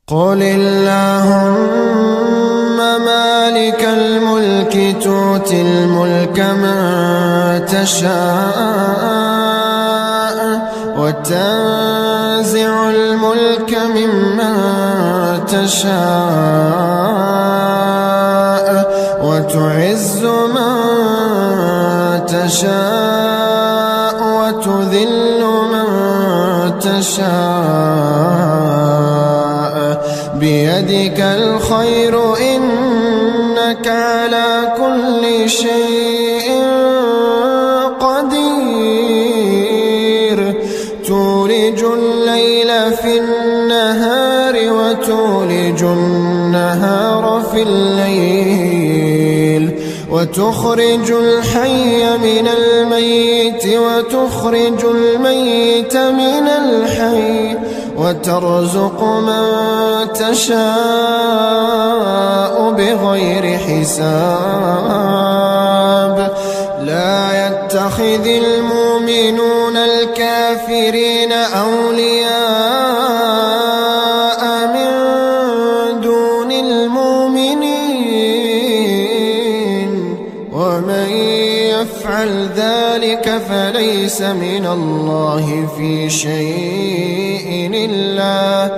قل اللهم مالك الملك تؤتي الملك من تشاء وتنزع الملك ممن تشاء وتعز من تشاء وتذل من تشاء بيدك الخير إنك على كل شيء قدير تولج الليل في النهار وتولج النهار في الليل وتخرج الحي من الميت وتخرج الميت من الحي وترزق من تشاء بغير حساب لا يتخذ المؤمنون الكافرين أولياء من دون المؤمنين ومن يفعل ذلك فليس من الله في شيء إلا